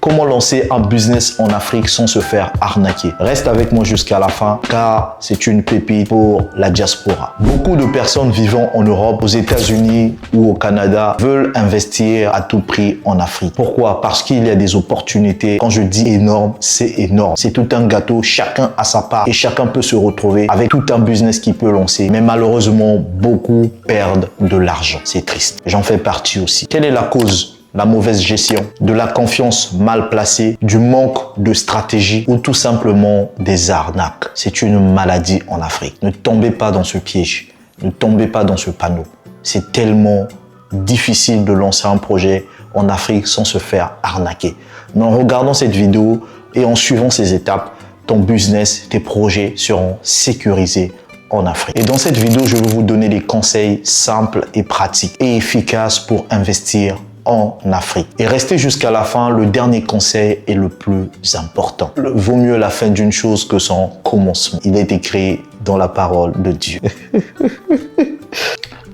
Comment lancer un business en Afrique sans se faire arnaquer? Reste avec moi jusqu'à la fin car c'est une pépite pour la diaspora. Beaucoup de personnes vivant en Europe, aux États-Unis ou au Canada veulent investir à tout prix en Afrique. Pourquoi? Parce qu'il y a des opportunités. Quand je dis énorme, c'est énorme. C'est tout un gâteau, chacun a sa part et chacun peut se retrouver avec tout un business qu'il peut lancer. Mais malheureusement, beaucoup perdent de l'argent. C'est triste. J'en fais partie aussi. Quelle est la cause? La mauvaise gestion, de la confiance mal placée, du manque de stratégie ou tout simplement des arnaques. C'est une maladie en Afrique. Ne tombez pas dans ce piège. Ne tombez pas dans ce panneau. C'est tellement difficile de lancer un projet en Afrique sans se faire arnaquer. Mais en regardant cette vidéo et en suivant ces étapes, ton business, tes projets seront sécurisés en Afrique. Et dans cette vidéo, je vais vous donner des conseils simples et pratiques et efficaces pour investir en Afrique. Et restez jusqu'à la fin, le dernier conseil est le plus important. Vaut mieux la fin d'une chose que son commencement. Il a été créé dans la parole de Dieu.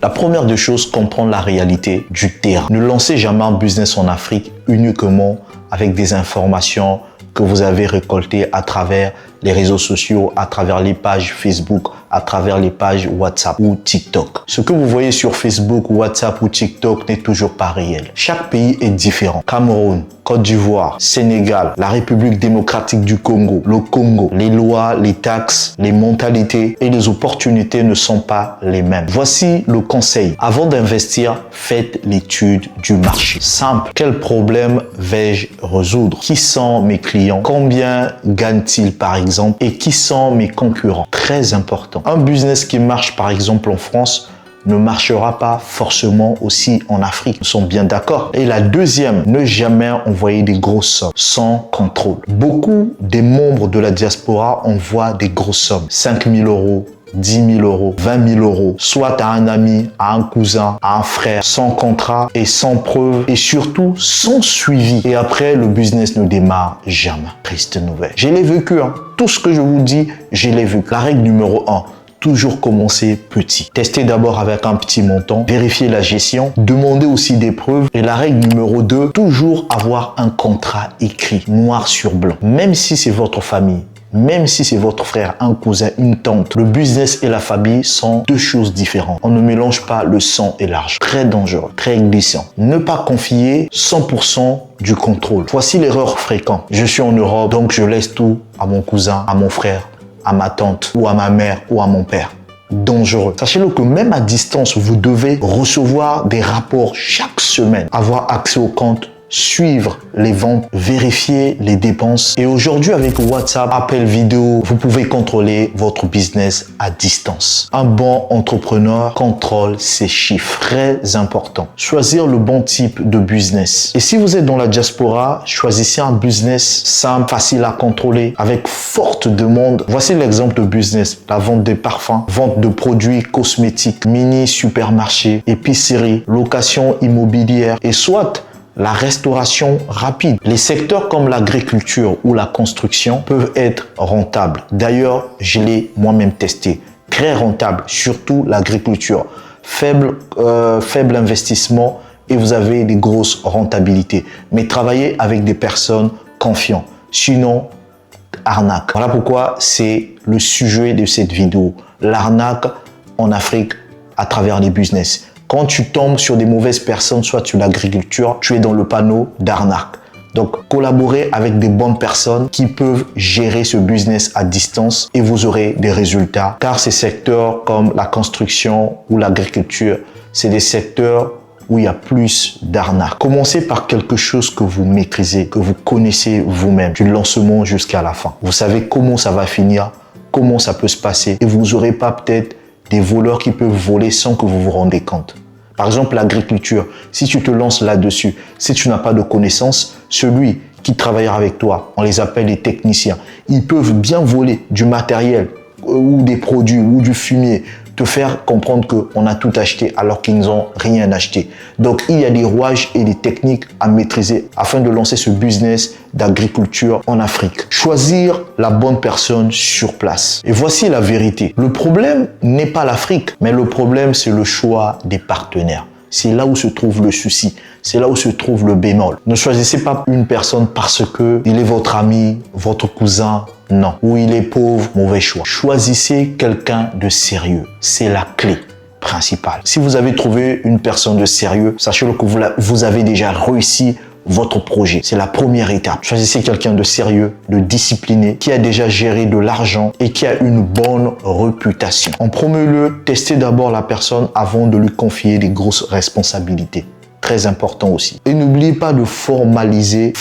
La première des choses, comprendre la réalité du terrain. Ne lancez jamais un business en Afrique uniquement avec des informations que vous avez récoltées à travers les réseaux sociaux, à travers les pages Facebook, à travers les pages WhatsApp ou TikTok. Ce que vous voyez sur Facebook, WhatsApp ou TikTok n'est toujours pas réel. Chaque pays est différent. Cameroun, Côte d'Ivoire, Sénégal, la République démocratique du Congo, le Congo, les lois, les taxes, les mentalités et les opportunités ne sont pas les mêmes. Voici le conseil. Avant d'investir, faites l'étude du marché. Simple. Quel problème vais-je résoudre? Qui sont mes clients? Combien gagnent-ils par exemple? Et qui sont mes concurrents? Très important. Un business qui marche par exemple en France ne marchera pas forcément aussi en Afrique. Nous sommes bien d'accord. Et la deuxième, ne jamais envoyer des grosses sommes sans contrôle. Beaucoup des membres de la diaspora envoient des grosses sommes. 5 000 euros, 10 000 euros, 20 000 euros, soit à un ami, à un cousin, à un frère, sans contrat et sans preuve et surtout sans suivi. Et après, le business ne démarre jamais. Triste nouvelle. Je l'ai vécu, hein. Tout ce que je vous dis, je l'ai vécu. La règle numéro 1. Toujours commencer petit. Testez d'abord avec un petit montant, vérifiez la gestion, demandez aussi des preuves. Et la règle numéro 2, toujours avoir un contrat écrit, noir sur blanc. Même si c'est votre famille, même si c'est votre frère, un cousin, une tante, le business et la famille sont deux choses différentes. On ne mélange pas le sang et l'argent. Très dangereux, très glissant. Ne pas confier 100% du contrôle. Voici l'erreur fréquente. Je suis en Europe, donc je laisse tout à mon cousin, à mon frère, à ma tante ou à ma mère ou à mon père. Dangereux. Sachez-le que même à distance, vous devez recevoir des rapports chaque semaine, avoir accès au compte, suivre les ventes, vérifier les dépenses. Et aujourd'hui, avec WhatsApp, appel vidéo, vous pouvez contrôler votre business à distance. Un bon entrepreneur contrôle ses chiffres. Très important. Choisir le bon type de business. Et si vous êtes dans la diaspora, choisissez un business simple, facile à contrôler, avec forte demande. Voici l'exemple de business. La vente des parfums, vente de produits cosmétiques, mini supermarché, épicerie, location immobilière et soit la restauration rapide. Les secteurs comme l'agriculture ou la construction peuvent être rentables. D'ailleurs, je l'ai moi-même testé. Très rentable, surtout l'agriculture. Faible investissement et vous avez des grosses rentabilités. Mais travaillez avec des personnes confiantes. Sinon, arnaque. Voilà pourquoi c'est le sujet de cette vidéo. L'arnaque en Afrique à travers les business. Quand tu tombes sur des mauvaises personnes, soit sur l'agriculture, tu es dans le panneau d'arnaque. Donc, collaborez avec des bonnes personnes qui peuvent gérer ce business à distance et vous aurez des résultats. Car ces secteurs comme la construction ou l'agriculture, c'est des secteurs où il y a plus d'arnaque. Commencez par quelque chose que vous maîtrisez, que vous connaissez vous-même, du lancement jusqu'à la fin. Vous savez comment ça va finir, comment ça peut se passer et vous n'aurez pas peut-être des voleurs qui peuvent voler sans que vous vous rendez compte. Par exemple, l'agriculture, si tu te lances là-dessus, si tu n'as pas de connaissances, celui qui travaillera avec toi, on les appelle les techniciens, ils peuvent bien voler du matériel ou des produits ou du fumier, te faire comprendre qu'on a tout acheté alors qu'ils n'ont rien acheté. Donc, il y a des rouages et des techniques à maîtriser afin de lancer ce business d'agriculture en Afrique. Choisir la bonne personne sur place. Et voici la vérité. Le problème n'est pas l'Afrique, mais le problème, c'est le choix des partenaires. C'est là où se trouve le souci. C'est là où se trouve le bémol. Ne choisissez pas une personne parce que il est votre ami, votre cousin, non. Ou il est pauvre, mauvais choix. Choisissez quelqu'un de sérieux. C'est la clé principale. Si vous avez trouvé une personne de sérieux, sachez-le que vous avez déjà réussi votre projet. C'est la première étape. Choisissez quelqu'un de sérieux, de discipliné, qui a déjà géré de l'argent et qui a une bonne réputation. En premier lieu, testez d'abord la personne avant de lui confier des grosses responsabilités. Très important aussi. Et n'oubliez pas de formaliser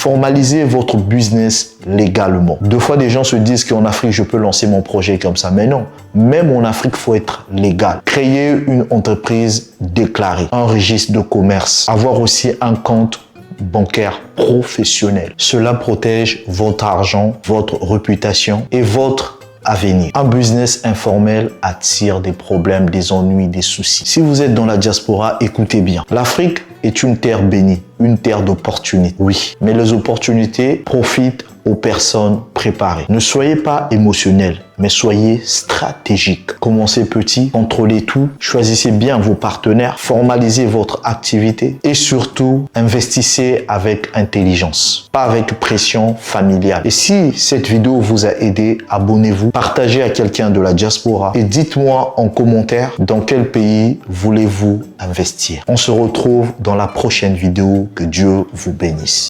votre business légalement. Deux fois, des gens se disent qu'en Afrique, je peux lancer mon projet comme ça. Mais non, même en Afrique, il faut être légal. Créer une entreprise déclarée, un registre de commerce, avoir aussi un compte bancaire professionnel. Cela protège votre argent, votre réputation et votre avenir. Un business informel attire des problèmes, des ennuis, des soucis. Si vous êtes dans la diaspora, écoutez bien. L'Afrique est une terre bénie, une terre d'opportunités. Oui, mais les opportunités profitent aux personnes préparées. Ne soyez pas émotionnel, mais soyez stratégique. Commencez petit, contrôlez tout, choisissez bien vos partenaires, formalisez votre activité et surtout, investissez avec intelligence, pas avec pression familiale. Et si cette vidéo vous a aidé, abonnez-vous, partagez à quelqu'un de la diaspora et dites-moi en commentaire dans quel pays voulez-vous investir. On se retrouve dans la prochaine vidéo. Que Dieu vous bénisse.